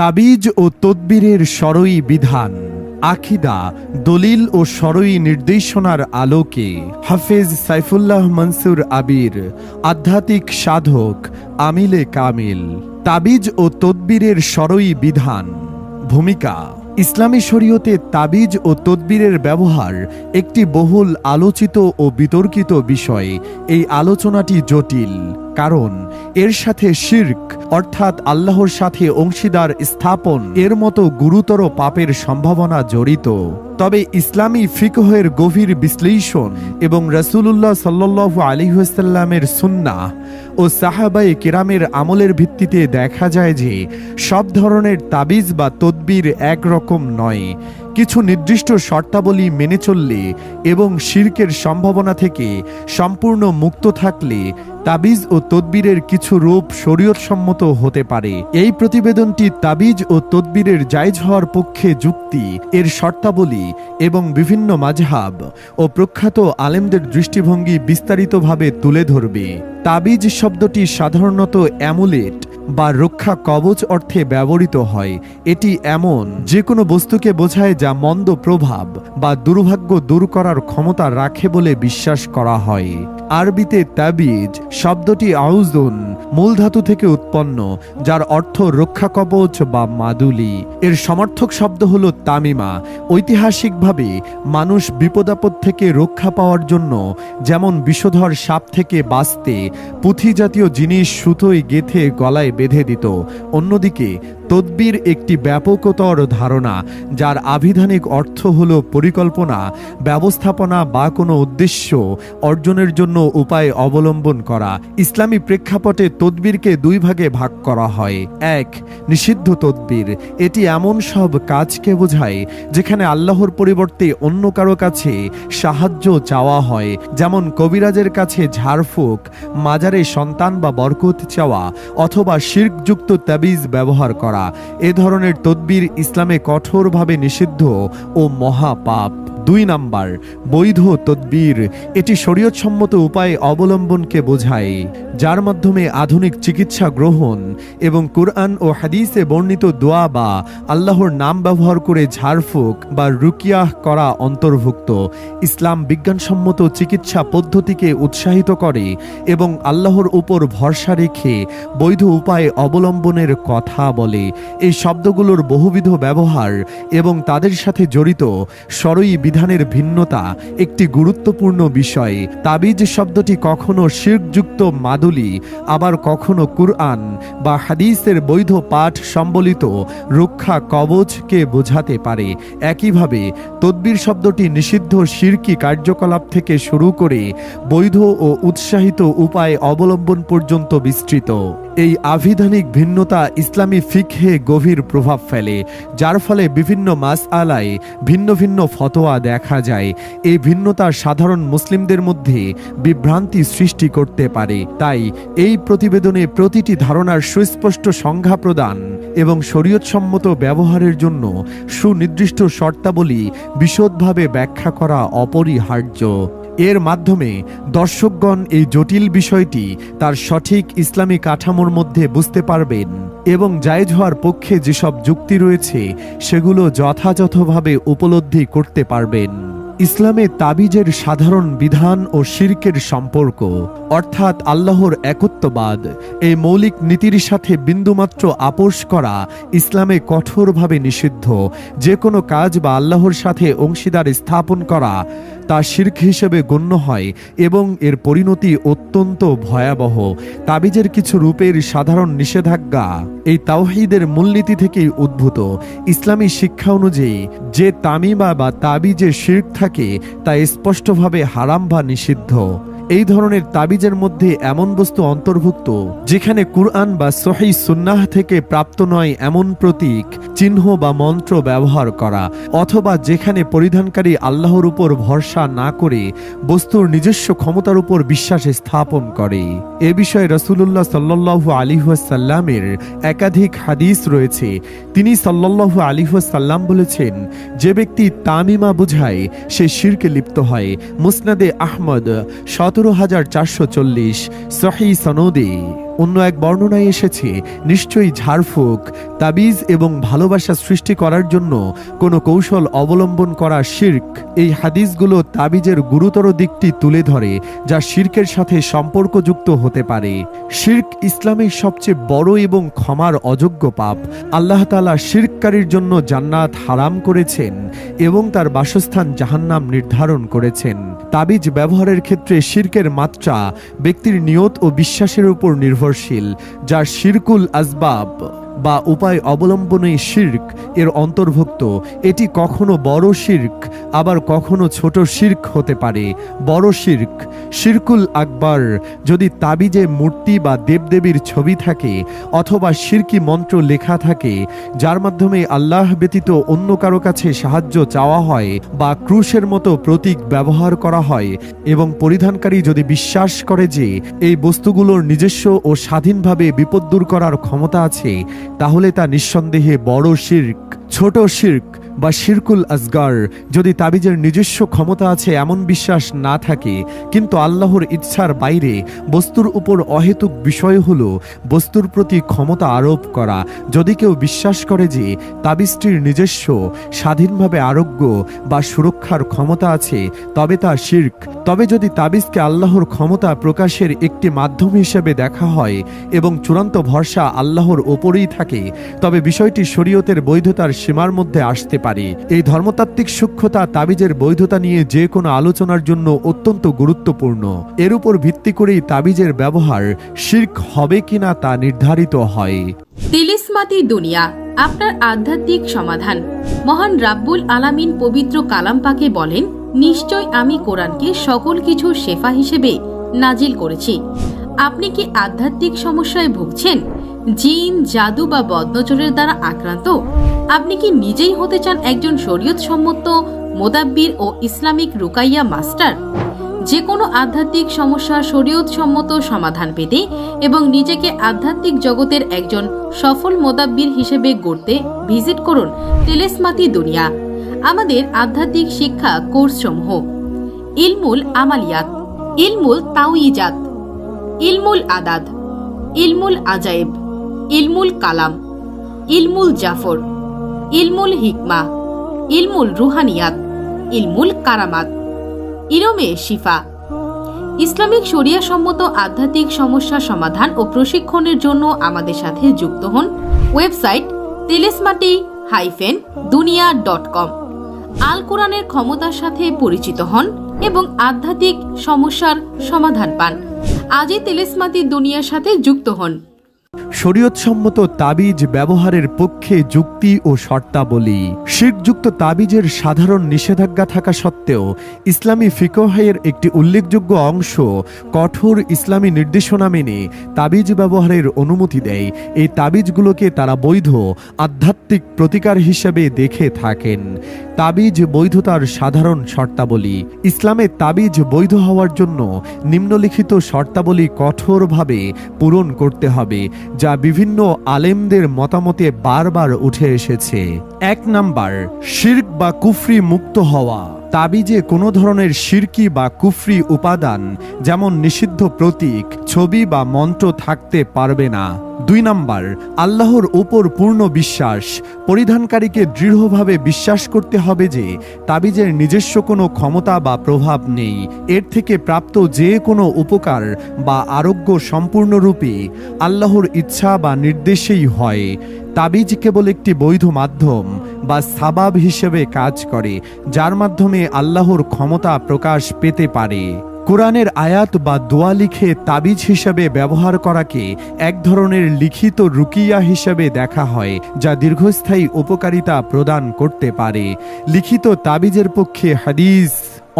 তাবিজ ও তদবিরের শরঈ বিধান, আকিদা, দলিল ও শরঈ নির্দেশনার আলোকে হাফেজ সাইফুল্লাহ মনসুর আবির, আধ্যাত্মিক সাধক, আমিলে কামিল। তাবিজ ও তদবিরের শরঈ বিধান। ভূমিকা। ইসলামী শরীয়তে তাবিজ ও তদবিরের ব্যবহার একটি বহুল আলোচিত ও বিতর্কিত বিষয়। এই আলোচনাটি জটিল, কারণ এর সাথে শিরক অর্থাৎ আল্লাহর সাথে অংশীদার স্থাপন এর মতো গুরুতর পাপের সম্ভাবনা জড়িত। তবে ইসলামী ফিকহের গভীর বিশ্লেষণ এবং রাসূলুল্লাহ সাল্লাল্লাহু আলাইহি ওয়াসাল্লামের সুন্নাহ ও সাহাবায়ে কেরামের আমলের ভিত্তিতে দেখা যায় যে সব ধরনের তাবিজ বা তদবির একরকম নয়। কিছু নির্দিষ্ট শর্তাবলী মেনে চললে এবং শিরকের সম্ভাবনা থেকে সম্পূর্ণ মুক্ত থাকলে তাবিজ ও তদবিরের কিছু রূপ শরীয়তসম্মত হতে পারে। এই প্রতিবেদনটি তাবিজ ও তদবিরের জায়েজ হওয়ার পক্ষে যুক্তি, এর শর্তাবলী এবং বিভিন্ন মাযহাব ও প্রখ্যাত আলেমদের দৃষ্টিভঙ্গি বিস্তারিতভাবে তুলে ধরবে। তাবিজ শব্দটি সাধারণত অ্যামুলেট বা রক্ষা কবচ অর্থে ব্যবহৃত হয়। এটি এমন যে কোনো বস্তুকে বোঝায় যা মন্দ প্রভাব বা দুর্ভাগ্য দূর করার ক্ষমতা রাখে বলে বিশ্বাস করা হয়। আরবিতে তাবিজ শব্দটি আউজুন মূল ধাতু থেকে উৎপন্ন, যার অর্থ রক্ষা কবচ বা মাদুলি। এর সমর্থক শব্দ হল তামিমা। ঐতিহাসিকভাবে মানুষ বিপদাপদ থেকে রক্ষা পাওয়ার জন্য, যেমন বিষধর সাপ থেকে বাঁচতে, পুঁথি জাতীয় জিনিস সুতোয় গেঁথে গলায় বেঁধে দিত। অন্যদিকে তদবির একটি ব্যাপকতর ধারণা, যার আবিধানিক অর্থ হল পরিকল্পনা, ব্যবস্থাপনা বা কোনো উদ্দেশ্য অর্জনের জন্য উপায় অবলম্বন করা। ইসলামী প্রেক্ষাপটে তদবিরকে দুই ভাগে ভাগ করা হয়। এক, নিষিদ্ধ তদবির। এটি এমন সব কাজকে বোঝায় যেখানে আল্লাহর পরিবর্তে অন্য কারো কাছে সাহায্য চাওয়া হয়, যেমন কবিরাজের কাছে ঝাড়ফুঁক, মাজারে সন্তান বা বরকত চাওয়া, অথবা শিরকযুক্ত তাবিজ ব্যবহার করা। এ ধরনের তদবির ইসলামে কঠোরভাবে নিষিদ্ধ ও মহাপাপ। 2 নাম্বার, বৈধ তদবির। এটি শরীয়তসম্মত উপায় অবলম্বনকে বোঝায়, যার মাধ্যমে আধুনিক চিকিৎসা গ্রহণ এবং কুরআন ও হাদিসে বর্ণিত দোয়া বা আল্লাহর নাম ব্যবহার করে ঝাড়ফুঁক বা রুকিয়াহ করা অন্তর্ভুক্ত। ইসলাম বিজ্ঞানসম্মত চিকিৎসা পদ্ধতিকে উৎসাহিত করে এবং আল্লাহর উপর ভরসা রেখে বৈধ উপায় অবলম্বনের কথা বলে। এই শব্দগুলোর বহুবিধ ব্যবহার এবং তাদের সাথে জড়িত শরঈ বিধানের ভিন্নতা একটি গুরুত্বপূর্ণ বিষয়। তাবিজ শব্দটি কখনো শিরকযুক্ত মাদুলি, আবার কখনো কুরআন বা হাদিসের বৈধ পাঠ সম্বলিত রক্ষা কবচকে বোঝাতে পারে। একইভাবে তদবির শব্দটি নিষিদ্ধ শিরকি কার্যকলাপ থেকে শুরু করে বৈধ ও উৎসাহিত উপায় অবলম্বন পর্যন্ত বিস্তৃত। এই আবিধানিক ভিন্নতা ইসলামী ফিকহে গভীর প্রভাব ফেলে, যার ফলে বিভিন্ন মাসআলায় ভিন্ন ভিন্ন ফতোয়া দেখা যায়। এই ভিন্নতা সাধারণ মুসলিমদের মধ্যে বিভ্রান্তি সৃষ্টি করতে পারে। তাই এই প্রতিবেদনে প্রতিটি ধারণার সুস্পষ্ট সংজ্ঞা প্রদান এবং শরীয়তসম্মত ব্যবহারের জন্য সুনির্দিষ্ট শর্তাবলী বিশদভাবে ব্যাখ্যা করা অপরিহার্য। এর মাধ্যমে দর্শকগণ এই জটিল বিষয়টি তার সঠিক ইসলামী কাঠামোর মধ্যে বুঝতে পারবেন এবং জায়েজ হওয়ার পক্ষে যেসব যুক্তি রয়েছে সেগুলো যথাযথভাবে উপলব্ধি করতে পারবেন। ইসলামে তাবিজের সাধারণ বিধান ও শিরকের সম্পর্ক, অর্থাৎ আল্লাহর একত্ববাদ, এই মৌলিক নীতির সাথে বিন্দুমাত্র আপোষ করা ইসলামে কঠোরভাবে নিষিদ্ধ। যে কোনো কাজ বা আল্লাহর সাথে অংশীদার স্থাপন করা তা শিরক হিসেবে গণ্য হয় এবং এর পরিণতি অত্যন্ত ভয়াবহ। তাবিজের কিছু রূপের সাধারণ নিষেধাজ্ঞা এই তাওহীদের মূলনীতি থেকেই উদ্ভূত। ইসলামী শিক্ষা অনুযায়ী যে তামিমা বা তাবিজে শিরক থাকে তা স্পষ্টভাবে হারাম বা নিষিদ্ধ। এই ধরনের তাবিজের মধ্যে এমন বস্তু অন্তর্ভুক্ত যেখানে কুরআন বা সহিহ সুন্নাহ থেকে প্রাপ্ত নয় এমন প্রতীক, চিহ্ন বা মন্ত্র ব্যবহার করা, অথবা যেখানে পরিধানকারী আল্লাহর উপর ভরসা না করে বস্তুর নিজস্ব ক্ষমতার উপর বিশ্বাস স্থাপন করে। এ বিষয়ে রাসূলুল্লাহ সাল্লাল্লাহু আলাইহি ওয়াসাল্লামের একাধিক হাদিস রয়েছে। তিনি সাল্লাল্লাহু আলাইহি ওয়াসাল্লাম বলেছেন, যে ব্যক্তি তামিমা বুঝায় সে শিরকে লিপ্ত হয়। মুসনাদে আহমদ 17,440, সহিহ সনদে। অন্য এক বর্ণনায় এসেছে, নিশ্চয়ই ঝাড়ফুঁক, তাবিজ এবং ভালোবাসা সৃষ্টি করার জন্য কোনো কৌশল অবলম্বন করা শিরক। এই হাদিসগুলো তাবিজের গুরুতর দিকটি তুলে ধরে, যা শিরকের সাথে সম্পর্কযুক্ত হতে পারে। শিরক ইসলামের সবচেয়ে বড় এবং ক্ষমার অযোগ্য পাপ। আল্লাহ তাআলা শিরককারীর জন্য জান্নাত হারাম করেছেন এবং তার বাসস্থান জাহান্নাম নির্ধারণ করেছেন। তাবিজ ব্যবহারের ক্ষেত্রে শিরকের মাত্রা ব্যক্তির নিয়ত ও বিশ্বাসের উপর নির্ভরশীল, যা শিরকুল আসবাব বা উপায় অবলম্বনেই শিরক এর অন্তর্ভুক্ত। এটি কখনো বড় শিরক, আবার কখনো ছোট শিরক হতে পারে। বড় শিরক, শিরকুল আকবার, যদি তাবিজে মূর্তি বা দেবদেবীর ছবি থাকে অথবা শিরকি মন্ত্র লেখা থাকে যার মাধ্যমে আল্লাহ ব্যতীত অন্য কারো কাছে সাহায্য চাওয়া হয়, বা ক্রুশের মতো প্রতীক ব্যবহার করা হয় এবং পরিধানকারী যদি বিশ্বাস করে যে এই বস্তুগুলোর নিজস্ব ও স্বাধীনভাবে বিপদ দূর করার ক্ষমতা আছে, তাহলে তা নিঃসন্দেহে বড় শিরক। ছোট শিরক বা শিরকুল আসগার, যদি তাবিজের নিজস্ব ক্ষমতা আছে এমন বিশ্বাস না থাকে, কিন্তু আল্লাহর ইচ্ছার বাইরে বস্তুর উপর অহেতুক বিষয় হলো বস্তুর প্রতি ক্ষমতা আরোপ করা। যদি কেউ বিশ্বাস করে যে তাবিজটির নিজস্ব স্বাধীনভাবে আরোগ্য বা সুরক্ষার ক্ষমতা আছে, তবে তা শিরক। তবে যদি তাবিজকে আল্লাহর ক্ষমতা প্রকাশের একটি মাধ্যম হিসেবে দেখা হয় এবং চূড়ান্ত ভরসা আল্লাহর ওপরেই থাকে, তবে বিষয়টি শরীয়তের বৈধতার সীমার মধ্যে আসতে পারে। এই ধর্মতাত্ত্বিক সূক্ষ্মতা তাবিজের বৈধতা নিয়ে যে কোনো আলোচনার জন্য অত্যন্ত গুরুত্বপূর্ণ। এর উপর ভিত্তি করেই তাবিজের ব্যবহার শিরক হবে কিনা তা নির্ধারিত হয়। তিলিসমাতি দুনিয়া, আপনার আধ্যাত্মিক সমাধান। মহান রাব্বুল আলামিন পবিত্র কালাম পাকে বলেন, নিশ্চয় আমি কোরআনকে সকল কিছুর শেফা হিসেবে নাজিল করেছি। আপনি কি আধ্যাত্মিক সমস্যায় ভুগছেন? জিন, জাদু বা বদনজরের দ্বারা আক্রান্ত? আপনি কি নিজেই হতে চান একজন শরীয়ত সম্মত মোদাব্বির ও ইসলামিক রুকাইয়া মাস্টার? যে কোনো আধ্যাত্মিক সমস্যার শরীয়ত সম্মত সমাধান পেতে এবং নিজেকে আধ্যাত্মিক জগতের একজন সফল মোদাব্বির হিসেবে গড়তে ভিজিট করুন তিলিসমাতি দুনিয়া। আমাদের আধ্যাত্মিক শিক্ষা কোর্সসমূহ: ইলমুল আমালিয়াত, ইলমুল তাওয়িজাত, ইলমুল আদাদ, ইলমুল আজায়েব, ইলমুল কালাম, ইলমুল জাফর, ইলমুল হিকমা, ইলমুল রুহানিয়াত, ইলমুল কারামাত, ইলমে শিফা। ইসলামিক শরিয়া সম্মত আধ্যাত্মিক সমস্যা সমাধান ও প্রশিক্ষণের জন্য আমাদের সাথে যুক্ত হন। ওয়েবসাইট তিলিসমাতি-দুনিয়া.com। আল কোরআনের ক্ষমতার সাথে পরিচিত হন এবং আধ্যাত্মিক সমস্যার সমাধান পান। আজই তিলিসমাতি দুনিয়ার সাথে যুক্ত হন। শরীয়তসম্মত তাবিজ ব্যবহারের পক্ষে যুক্তি ও শর্তাবলী। শিরকযুক্ত তাবিজের সাধারণ নিষেধাজ্ঞা থাকা সত্ত্বেও ইসলামী ফিকহের একটি উল্লেখযোগ্য অংশ কঠোর ইসলামী নির্দেশনা মেনে তাবিজ ব্যবহারের অনুমতি দেয়। এই তাবিজগুলোকে তারা বৈধ আধ্যাত্মিক প্রতিকার হিসেবে দেখে থাকেন। তাবিজ বৈধতার সাধারণ শর্তাবলী। ইসলামে তাবিজ বৈধ হওয়ার জন্য নিম্নলিখিত শর্তাবলী কঠোরভাবে পূরণ করতে হবে, যা বিভিন্ন আলেমদের মতামতে বারবার উঠে এসেছে। 1 নাম্বার, শিরক বা কুফরি মুক্ত হওয়া। তাবিজে কোনো ধরনের শিরকি বা কুফরি উপাদান যেমন নিষিদ্ধ প্রতীক, ছবি বা মন্ত্র থাকতে পারবে না। 2 নাম্বার, আল্লাহর উপর পূর্ণ বিশ্বাস। পরিধানকারীকে দৃঢ়ভাবে বিশ্বাস করতে হবে যে তাবিজের নিজস্ব কোনো ক্ষমতা বা প্রভাব নেই। এর থেকে প্রাপ্ত যে কোনো উপকার বা আরোগ্য সম্পূর্ণরূপে আল্লাহর ইচ্ছা বা নির্দেশেই হয়। তাবিজ কেবল একটি বৈধ মাধ্যম বা সাবাব হিসেবে কাজ করে, যার মাধ্যমে আল্লাহর ক্ষমতা প্রকাশ পেতে পারে। কোরআনের আয়াত বা দোয়া লিখে তাবিজ হিসেবে ব্যবহার করাকে এক ধরনের লিখিত রুকিয়া হিসেবে দেখা হয়, যা দীর্ঘস্থায়ী উপকারিতা প্রদান করতে পারে। লিখিত তাবিজের পক্ষে হাদিস।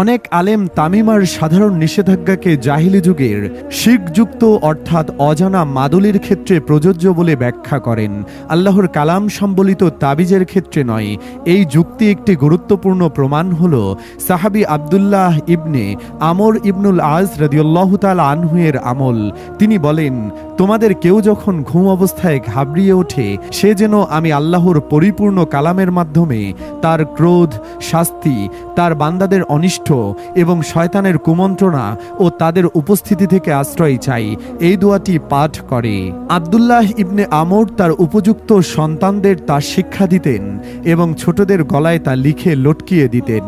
অনেক আলেম তামিমার সাধারণ নিষেধাজ্ঞাকে জাহিলি যুগের শিরকযুক্ত অর্থাৎ অজানা মাদুলির ক্ষেত্রে প্রযোজ্য বলে ব্যাখ্যা করেন, আল্লাহর কালাম সম্বলিত তাবিজের ক্ষেত্রে নয়। এই যুক্তি একটি গুরুত্বপূর্ণ প্রমাণ হল সাহাবী আব্দুল্লাহ ইবনে আমর ইবনুল আজ রাদিয়াল্লাহু তাআলা আনহু এর আমল। তিনি বলেন, তোমাদের কেউ যখন ঘুম অবস্থায় ঘাবড়িয়ে ওঠে, সে যেন আমি আল্লাহর পরিপূর্ণ কালামের মাধ্যমে তার ক্রোধ, শাস্তি, তার বান্দাদের অনিষ্ট অনিষ্ট এবং শয়তানের কুমন্ত্রণা ও তাদের উপস্থিতি থেকে আশ্রয় চাই, এই দোয়াটি পাঠ করে। আব্দুল্লাহ ইবনে আমর তার উপযুক্ত সন্তানদের তা শিক্ষা দিতেন এবং ছোটদের গলায় তা লিখে লটকিয়ে দিতেন।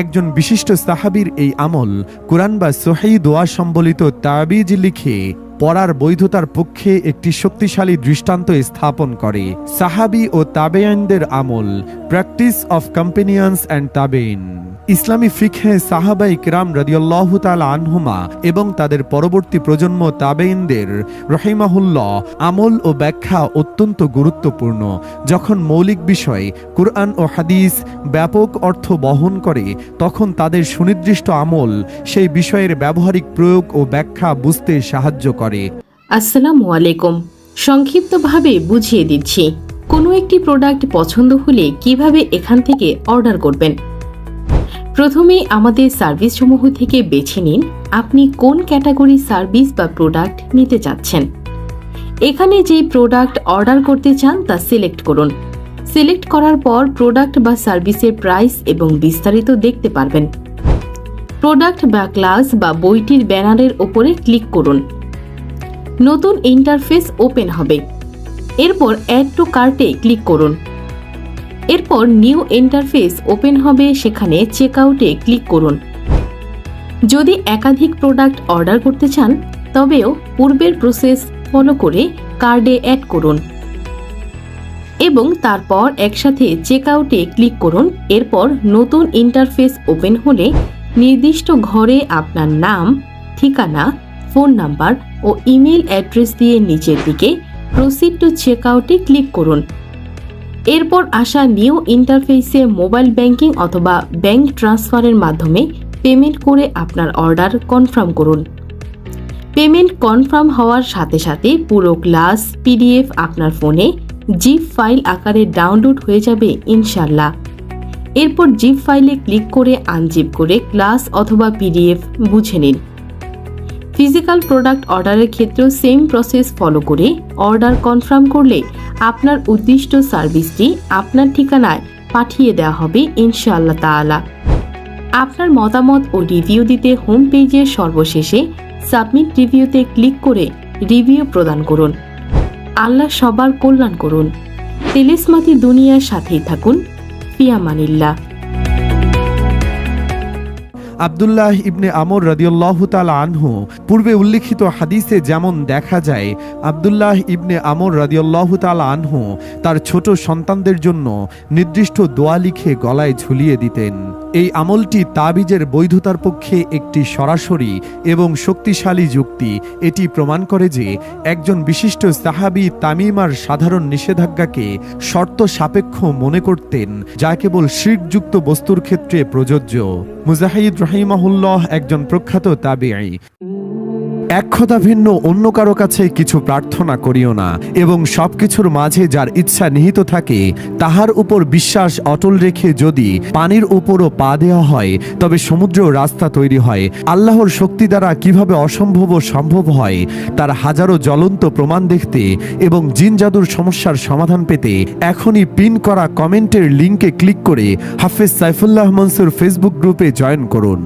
একজন বিশিষ্ট সাহাবীর এই আমল কুরআন বা সহিহ দোয়া সম্বলিত তাবিজ লিখে পড়ার বৈধতার পক্ষে একটি শক্তিশালী দৃষ্টান্ত স্থাপন করে। সাহাবী ও তাবেঈনদের আমল, প্র্যাকটিস অফ কম্পেনিয়ন্স অ্যান্ড তাবেইন। ইসলামী ফিকহে সাহাবাই কিরাম রাদিয়াল্লাহু তাআলা আনহুমা এবং তাদের পরবর্তী প্রজন্ম তাবেঈনদের রহিমাহুল্লাহ আমল ও ব্যাখ্যা অত্যন্ত গুরুত্বপূর্ণ। যখন মৌলিক বিষয় কুরআন ও হাদিস ব্যাপক অর্থ বহন করে, তখন তাদের সুনির্দিষ্ট আমল সেই বিষয়ের ব্যবহারিক প্রয়োগ ও ব্যাখ্যা বুঝতে সাহায্য করে। আসসালামু আলাইকুম। সংক্ষিপ্তভাবে বুঝিয়ে দিচ্ছি, কোনো একটি প্রোডাক্ট পছন্দ হলে কিভাবে এখান থেকে অর্ডার করবেন। প্রথমেই আমাদের সার্ভিসসমূহ থেকে বেছে নিন আপনি কোন ক্যাটাগরির সার্ভিস বা প্রোডাক্ট নিতে চাচ্ছেন। এখানে যে প্রোডাক্ট অর্ডার করতে চান তা সিলেক্ট করুন। সিলেক্ট করার পর প্রোডাক্ট বা সার্ভিসের প্রাইস এবং বিস্তারিত দেখতে পারবেন। প্রোডাক্ট বা ক্লাস বা বইটির ব্যানারের ওপরে ক্লিক করুন। নতুন ইন্টারফেস ওপেন হবে। এরপর অ্যাড টু কার্টে ক্লিক করুন। এরপর নিউ ইন্টারফেস ওপেন হবে, সেখানে চেকআউটে ক্লিক করুন। যদি একাধিক প্রোডাক্ট অর্ডার করতে চান তবেও পূর্বের প্রসেস ফলো করে কার্ডে অ্যাড করুন এবং তারপর একসাথে চেকআউটে ক্লিক করুন। এরপর নতুন ইন্টারফেস ওপেন হলে নির্দিষ্ট ঘরে আপনার নাম, ঠিকানা, ফোন নাম্বার ও ইমেল অ্যাড্রেস দিয়ে নিচের দিকে প্রসিড টু চেকআউটে ক্লিক করুন। এরপর আসা নিউ ইন্টারফেসে মোবাইল ব্যাংকিং অথবা ব্যাংক ট্রান্সফারের মাধ্যমে পেমেন্ট করে আপনার অর্ডার কনফার্ম করুন। পেমেন্ট কনফার্ম হওয়ার সাথে সাথে পুরো ক্লাস পিডিএফ আপনার ফোনে জিপ ফাইল আকারে ডাউনলোড হয়ে যাবে ইনশাল্লাহ। এরপর জিপ ফাইলে ক্লিক করে আনজিপ করে ক্লাস অথবা পিডিএফ বুঝে নিন। ফিজিক্যাল প্রোডাক্ট অর্ডারের ক্ষেত্রেও সেম প্রসেস ফলো করে অর্ডার কনফার্ম করলে আপনার উদ্দিষ্ট সার্ভিসটি আপনার ঠিকানায় পাঠিয়ে দেওয়া হবে ইনশাআল্লাহ তাআলা। আপনার মতামত ও রিভিউ দিতে হোম পেজের সর্বশেষে সাবমিট রিভিউতে ক্লিক করে রিভিউ প্রদান করুন। আল্লাহ সবার কল্যাণ করুন। তেলেসমাতি দুনিয়ার সাথেই থাকুন। ফিয়ামানিল্লাহ। আব্দুল্লাহ ইবনে আমর রাদিয়াল্লাহু তাআলা আনহু পূর্বে উল্লিখিত হাদিসে যেমন দেখা যায়, আব্দুল্লাহ ইবনে আমর রাদিয়াল্লাহু তাআলা আনহু তার ছোট সন্তানদের জন্য নির্দিষ্ট দোয়া লিখে গলায় ঝুলিয়ে দিতেন। এই আমলটি তাবিজের বৈধতার পক্ষে একটি সরাসরি এবং শক্তিশালী যুক্তি। এটি প্রমাণ করে যে একজন বিশিষ্ট সাহাবী তামিমার সাধারণ নিষেধাজ্ঞাকে শর্ত সাপেক্ষ মনে করতেন, যা কেবল শিরকযুক্ত বস্তুর ক্ষেত্রে প্রযোজ্য। মুজাহিদ রাহিমাহুল্লাহ একজন প্রখ্যাত তাবিঈ। এক কথা ভিন্ন অন্য কারো কাছে কিছু প্রার্থনা করিও না, এবং সবকিছুর মাঝে যার ইচ্ছা নিহিত থাকে তাহার উপর বিশ্বাস অটল রেখে যদি পানির উপরও পা দেওয়া হয় তবে সমুদ্রেও রাস্তা তৈরি হয়। আল্লাহর শক্তি দ্বারা কিভাবে অসম্ভব সম্ভব হয় তার হাজারো জ্বলন্ত প্রমাণ দেখতে এবং জিন জাদুর সমস্যার সমাধান পেতে এখনই পিন করা কমেন্টের লিঙ্কে ক্লিক করে হাফেজ সাইফুল্লাহ মনসুর ফেসবুক গ্রুপে জয়েন করুন।